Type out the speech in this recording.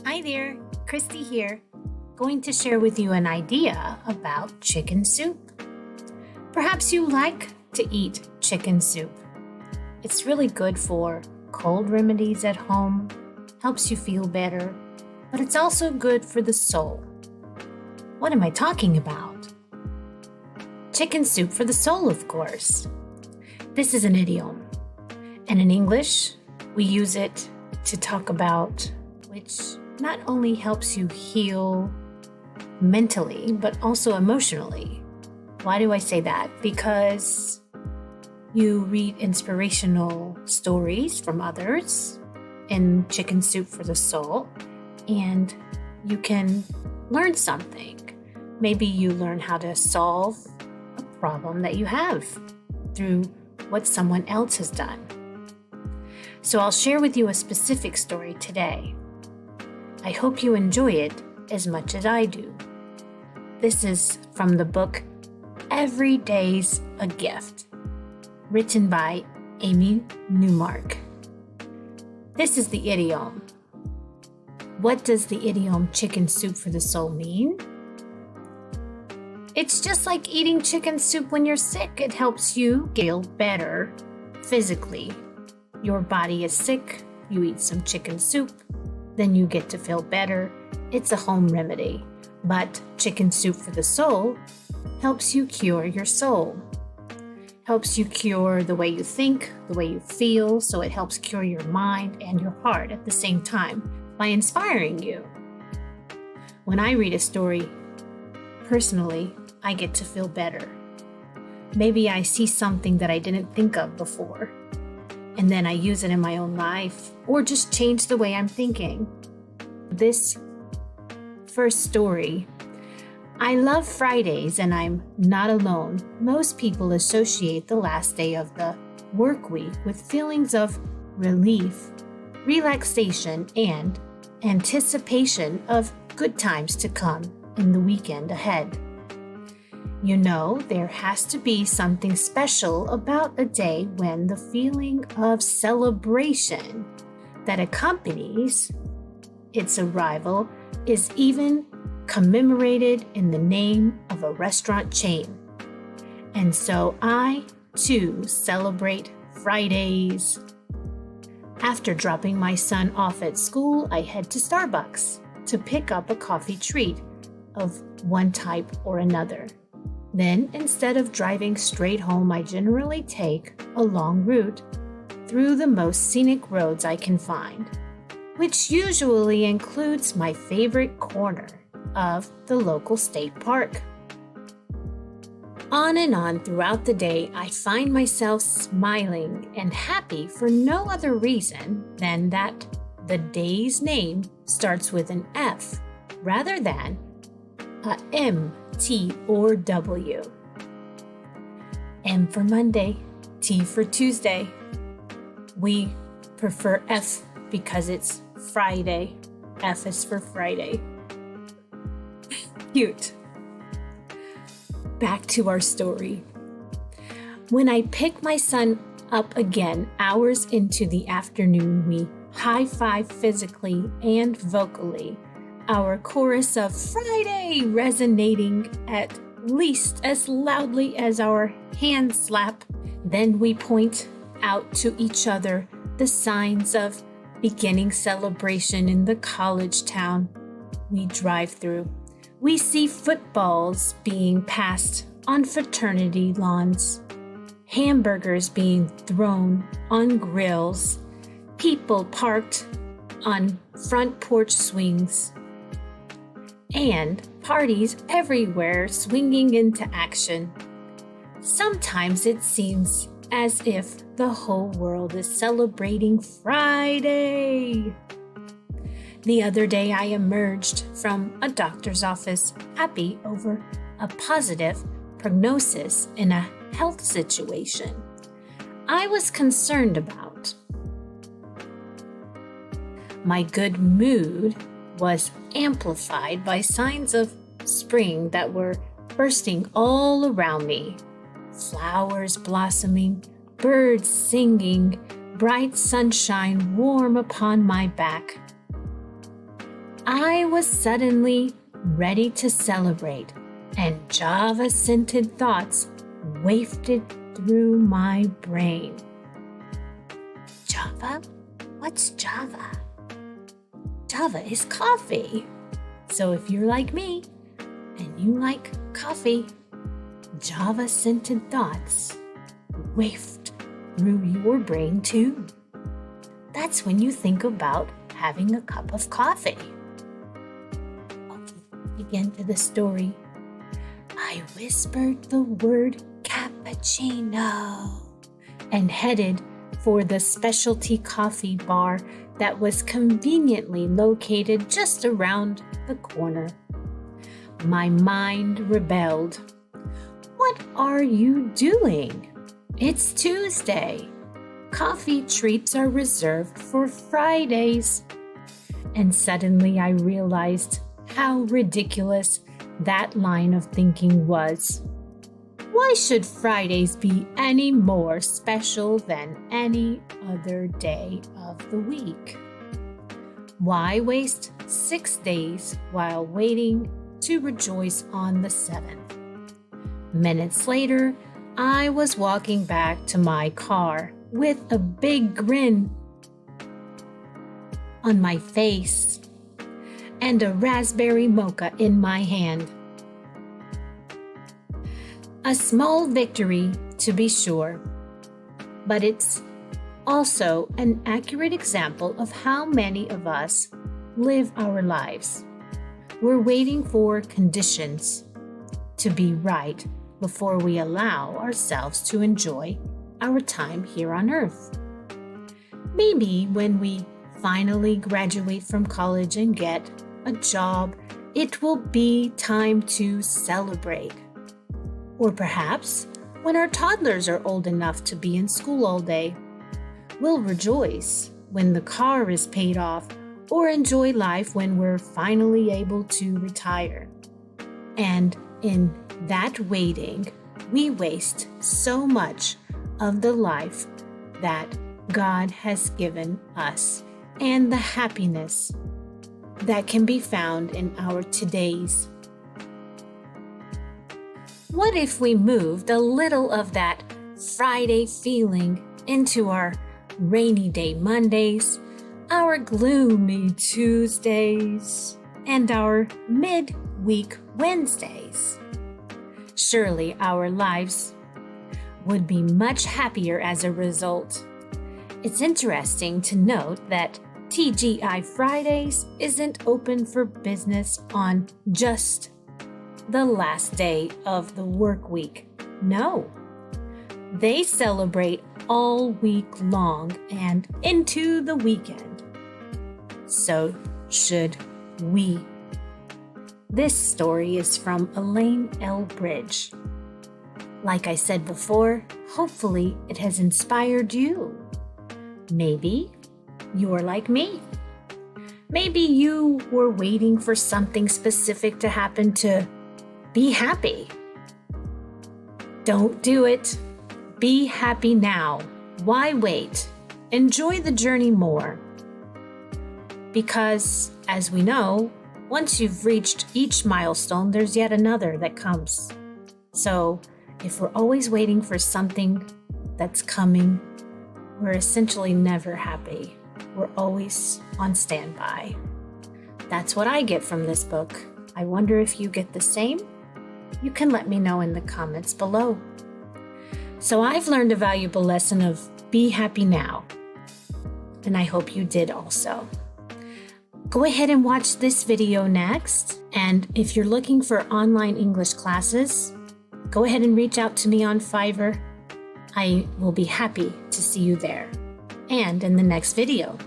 Hi there, Christy here, going to share with you an idea about chicken soup. Perhaps you like to eat chicken soup. It's really good for cold remedies at home, helps you feel better, but it's also good for the soul. What am I talking about? Chicken soup for the soul, of course. This is an idiom, and in English, we use it to talk about which not only helps you heal mentally, but also emotionally. Why do I say that? Because you read inspirational stories from others in Chicken Soup for the Soul, and you can learn something. Maybe you learn how to solve a problem that you have through what someone else has done. So I'll share with you a specific story today. I hope you enjoy it as much as I do. This is from the book Every Day's a Gift, written by Amy Newmark. This is the idiom. What does the idiom chicken soup for the soul mean? It's just like eating chicken soup when you're sick. It helps you feel better physically. Your body is sick, you eat some chicken soup, then you get to feel better. It's a home remedy. But chicken soup for the soul helps you cure your soul. Helps you cure the way you think, the way you feel, so it helps cure your mind and your heart at the same time by inspiring you. When I read a story, personally, I get to feel better. Maybe I see something that I didn't think of before, and then I use it in my own life, or just change the way I'm thinking. This first story, I love Fridays and I'm not alone. Most people associate the last day of the work week with feelings of relief, relaxation, and anticipation of good times to come in the weekend ahead. You know, there has to be something special about a day when the feeling of celebration that accompanies its arrival is even commemorated in the name of a restaurant chain. And so I, too, celebrate Fridays. After dropping my son off at school, I head to Starbucks to pick up a coffee treat of one type or another. Then, instead of driving straight home, I generally take a long route through the most scenic roads I can find, which usually includes my favorite corner of the local state park. On and on throughout the day, I find myself smiling and happy for no other reason than that the day's name starts with an F rather than a M, T, or W. M for Monday, T for Tuesday. We prefer F because it's Friday. F is for Friday. Cute. Back to our story. When I pick my son up again hours into the afternoon, we high-five physically and vocally, our chorus of Friday resonating at least as loudly as our hand slap. Then we point out to each other the signs of beginning celebration in the college town we drive through. We see footballs being passed on fraternity lawns, hamburgers being thrown on grills, people parked on front porch swings, and parties everywhere swinging into action. Sometimes it seems as if the whole world is celebrating Friday. The other day, I emerged from a doctor's office happy over a positive prognosis in a health situation I was concerned about. My good mood was amplified by signs of spring that were bursting all around me. Flowers blossoming, birds singing, bright sunshine warm upon my back. I was suddenly ready to celebrate, and Java-scented thoughts wafted through my brain. Java? What's Java? Java is coffee. So if you're like me and you like coffee, Java-scented thoughts wafted through your brain too. That's when you think about having a cup of coffee. Again to the story. I whispered the word cappuccino and headed for the specialty coffee bar that was conveniently located just around the corner. My mind rebelled. What are you doing? It's Tuesday. Coffee treats are reserved for Fridays. And suddenly I realized how ridiculous that line of thinking was. Why should Fridays be any more special than any other day of the week? Why waste 6 days while waiting to rejoice on the 7th? Minutes later, I was walking back to my car with a big grin on my face and a raspberry mocha in my hand. A small victory, to be sure, but it's also an accurate example of how many of us live our lives. We're waiting for conditions to be right before we allow ourselves to enjoy our time here on earth. Maybe when we finally graduate from college and get a job, it will be time to celebrate. Or perhaps when our toddlers are old enough to be in school all day, we'll rejoice when the car is paid off or enjoy life when we're finally able to retire. And in that waiting, we waste so much of the life that God has given us and the happiness that can be found in our todays. What if we moved a little of that Friday feeling into our rainy day Mondays, our gloomy Tuesdays, and our mid-week Wednesdays? Surely our lives would be much happier as a result. It's interesting to note that TGI Fridays isn't open for business on just the last day of the work week. No, they celebrate all week long and into the weekend. So should we. This story is from Elaine L. Bridge. Like I said before, hopefully it has inspired you. Maybe you're like me. Maybe you were waiting for something specific to happen to be happy. Don't do it. Be happy now. Why wait? Enjoy the journey more. Because, as we know, once you've reached each milestone, there's yet another that comes. So, if we're always waiting for something that's coming, we're essentially never happy. We're always on standby. That's what I get from this book. I wonder if you get the same? You can let me know in the comments below. So I've learned a valuable lesson of be happy now. And I hope you did also. Go ahead and watch this video next. And if you're looking for online English classes, go ahead and reach out to me on Fiverr. I will be happy to see you there and in the next video.